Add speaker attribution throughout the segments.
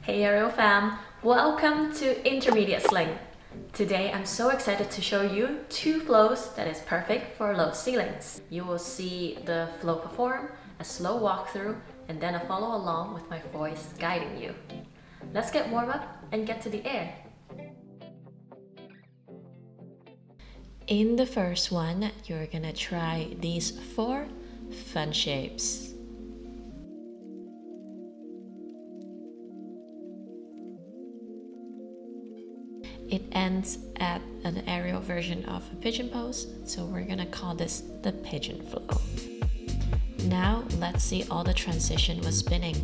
Speaker 1: Hey Aerial fam, welcome to Intermediate Sling. Today I'm so excited to show you two flows that is perfect for low ceilings. You will see the flow perform, a slow walkthrough, and then a follow along with my voice guiding you. Let's get warm up and get to the air. In the first one, you're gonna try these 4 fun shapes. It ends at an aerial version of a pigeon pose, so we're gonna call this the pigeon flow. Now let's see all the transition with spinning.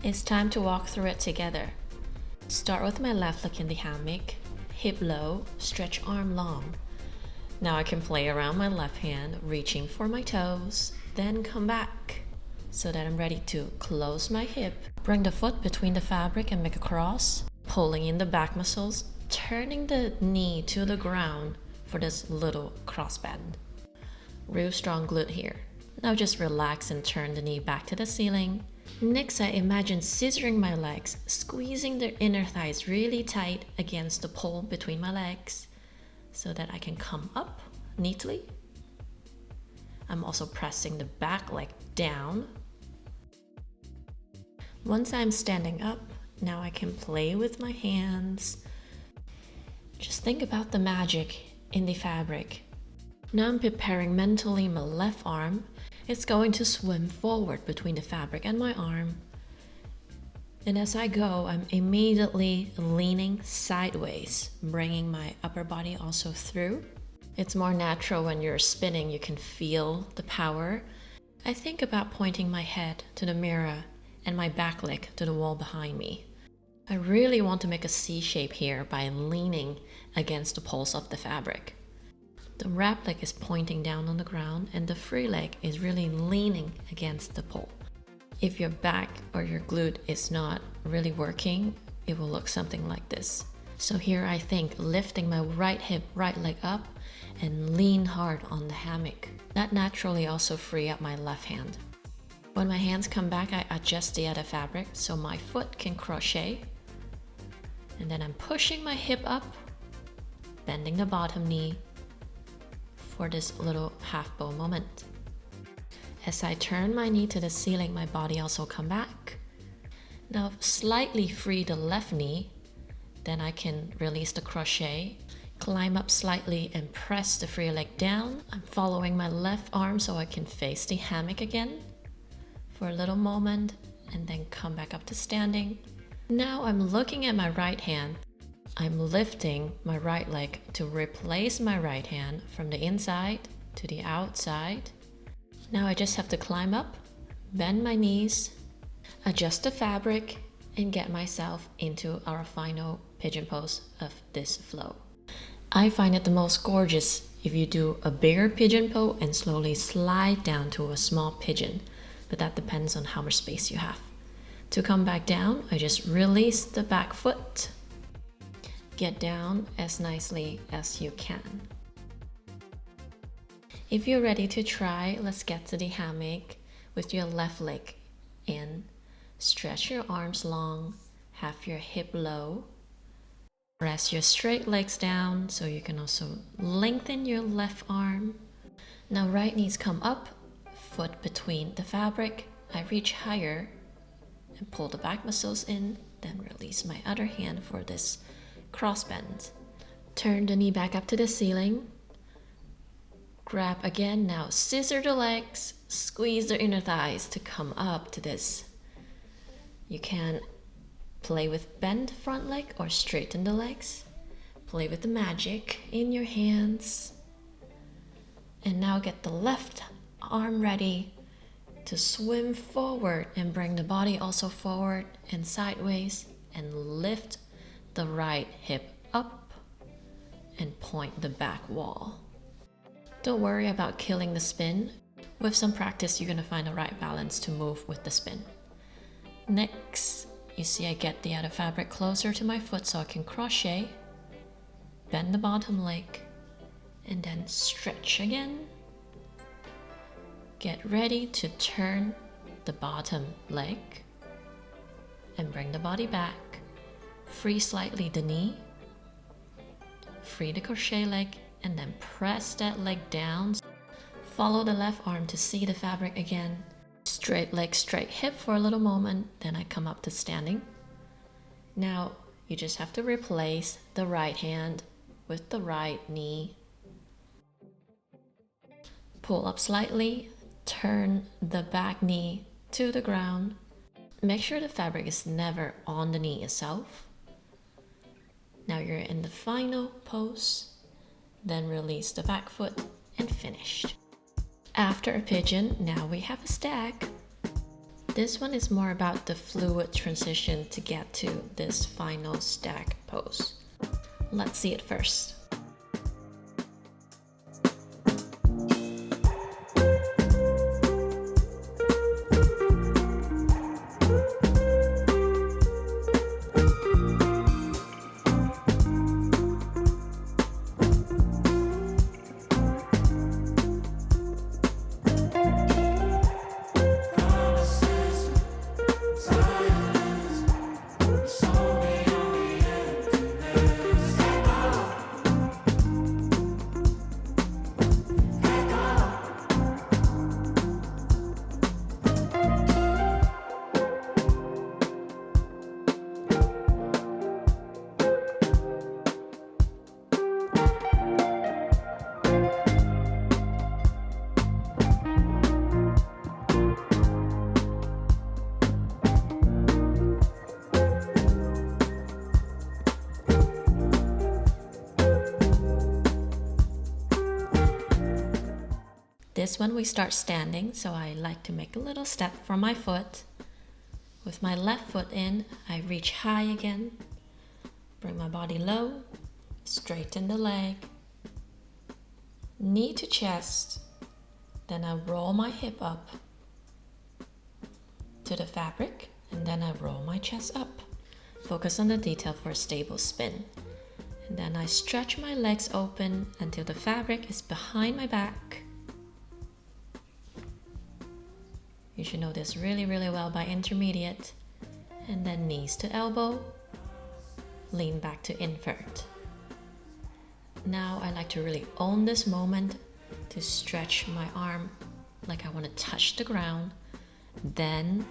Speaker 1: It's time to walk through it together. Start with my left leg in the hammock, hip low, stretch arm long. Now I can play around my left hand, reaching for my toes, then come back so that I'm ready to close my hip. Bring the foot between the fabric and make a cross, pulling in the back muscles, turning the knee to the ground for this little cross bend. Real strong glute here. Now just relax and turn the knee back to the ceiling. Next, I imagine scissoring my legs, squeezing the inner thighs really tight against the pole between my legs so that I can come up neatly. I'm also pressing the back leg down. Once I'm standing up, now I can play with my hands. Just think about the magic in the fabric. Now I'm preparing mentally my left arm. It's going to swim forward between the fabric and my arm. And as I go, I'm immediately leaning sideways, bringing my upper body also through. It's more natural when you're spinning, you can feel the power. I think about pointing my head to the mirror and my back leg to the wall behind me. I really want to make a C shape here by leaning against the poles of the fabric. The wrap leg is pointing down on the ground and the free leg is really leaning against the pole. If your back or your glute is not really working, it will look something like this. So here I think lifting my right hip, right leg up and lean hard on the hammock. That naturally also free up my left hand. When my hands come back, I adjust the other fabric so my foot can crochet. And then I'm pushing my hip up, bending the bottom knee, for this little half bow moment. As I turn my knee to the ceiling, my body also come back. Now slightly free the left knee, then I can release the crochet, climb up slightly and press the free leg down. I'm following my left arm so I can face the hammock again for a little moment and then come back up to standing. Now I'm looking at my right hand. I'm lifting my right leg to replace my right hand from the inside to the outside. Now I just have to climb up, bend my knees, adjust the fabric, and get myself into our final pigeon pose of this flow. I find it the most gorgeous if you do a bigger pigeon pose and slowly slide down to a small pigeon, but that depends on how much space you have. To come back down, I just release the back foot. Get down as nicely as you can. If you're ready to try, let's get to the hammock with your left leg in. Stretch your arms long, have your hip low. Press your straight legs down so you can also lengthen your left arm. Now right knees come up, foot between the fabric. I reach higher and pull the back muscles in, then release my other hand for this cross bend. Turn the knee back up to the ceiling. Grab again, now scissor the legs, squeeze the inner thighs to come up to this. You can play with bend front leg or straighten the legs. Play with the magic in your hands. And now get the left arm ready to swim forward and bring the body also forward and sideways, and lift the right hip up and point the back wall. Don't worry about killing the spin. With some practice, you're going to find the right balance to move with the spin. Next, you see I get the other fabric closer to my foot so I can crochet, bend the bottom leg, and then stretch again. Get ready to turn the bottom leg and bring the body back. Free slightly the knee, free the crochet leg, and then press that leg down. Follow the left arm to see the fabric again. Straight leg, straight hip for a little moment, then I come up to standing. Now you just have to replace the right hand with the right knee. Pull up slightly, turn the back knee to the ground. Make sure the fabric is never on the knee itself. Now you're in the final pose, then release the back foot and finished. After a pigeon, now we have a stag. This one is more about the fluid transition to get to this final stag pose. Let's see it first. This one we start standing, so I like to make a little step from my foot. With my left foot in, I reach high again, bring my body low, straighten the leg, knee to chest, then I roll my hip up to the fabric, and then I roll my chest up. Focus on the detail for a stable spin. And then I stretch my legs open until the fabric is behind my back. You should know this really well by intermediate. And then knees to elbow, lean back to invert. Now I like to really own this moment to stretch my arm like I want to touch the ground. Then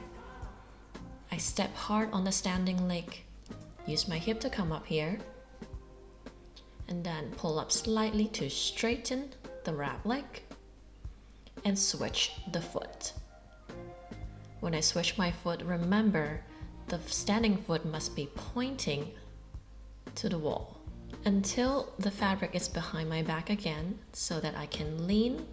Speaker 1: I step hard on the standing leg, use my hip to come up here, and then pull up slightly to straighten the wrap leg and switch the foot. When I switch my foot, remember the standing foot must be pointing to the wall until the fabric is behind my back again, so that I can lean,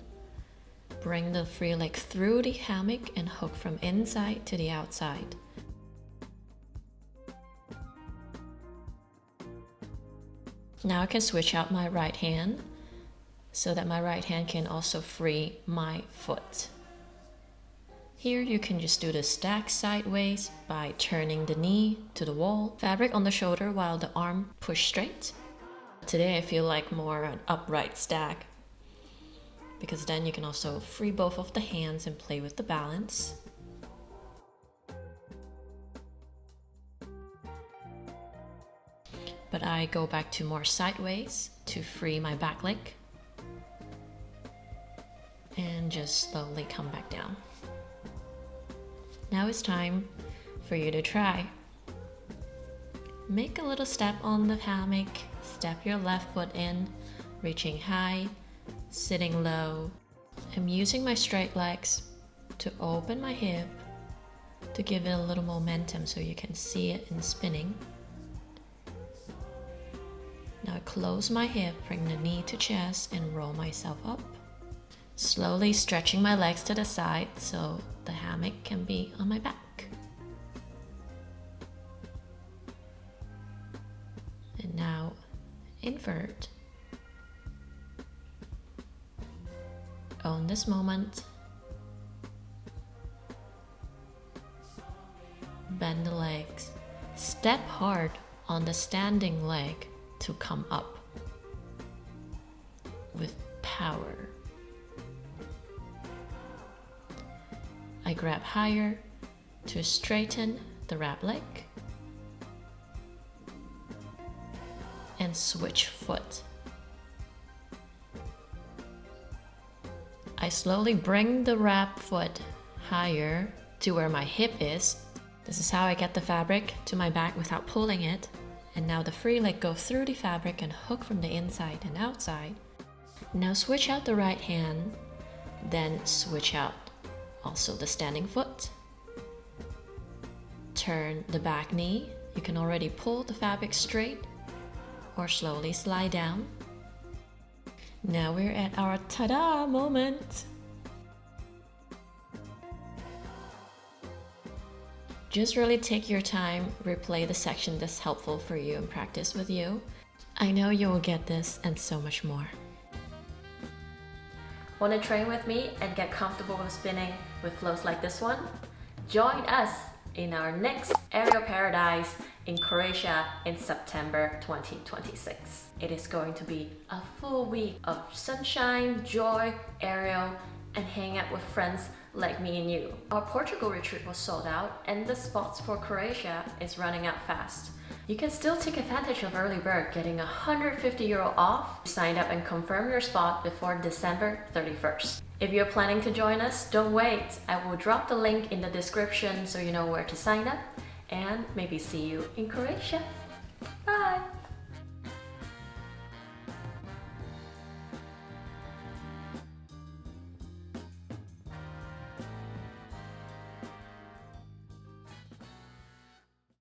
Speaker 1: bring the free leg through the hammock and hook from inside to the outside. Now I can switch out my right hand so that my right hand can also free my foot. Here you can just do the stag sideways by turning the knee to the wall, fabric on the shoulder while the arm push straight. Today I feel like more an upright stag, because then you can also free both of the hands and play with the balance. But I go back to more sideways to free my back leg. and just slowly come back down. Now it's time for you to try. Make a little step on the hammock, step your left foot in, reaching high, sitting low. I'm using my straight legs to open my hip to give it a little momentum so you can see it in spinning. Now I close my hip, bring the knee to chest and roll myself up. Slowly stretching my legs to the side so the hammock can be on my back. And now invert. Own this moment. Bend the legs. Step hard on the standing leg to come up with power. I grab higher to straighten the wrap leg and switch foot. I slowly bring the wrap foot higher to where my hip is. This is how I get the fabric to my back without pulling it. And now the free leg goes through the fabric and hook from the inside and outside. Now switch out the right hand, then switch out also the standing foot. Turn the back knee. You can already pull the fabric straight or slowly slide down. Now we're at our ta-da moment. Just really take your time, replay the section that's helpful for you and practice with you. I know you will get this and so much more. Want to train with me and get comfortable with spinning with flows like this one? Join us in our next Aerial Paradise in Croatia in September 2026. It is going to be a full week of sunshine, joy, aerial, and hang out with friends like me and you. Our Portugal retreat was sold out and the spots for Croatia is running out fast. You can still take advantage of early bird, getting €150 off. Sign up and confirm your spot before December 31st. If you're planning to join us, don't wait. I will drop the link in the description so you know where to sign up and maybe see you in Croatia. Bye!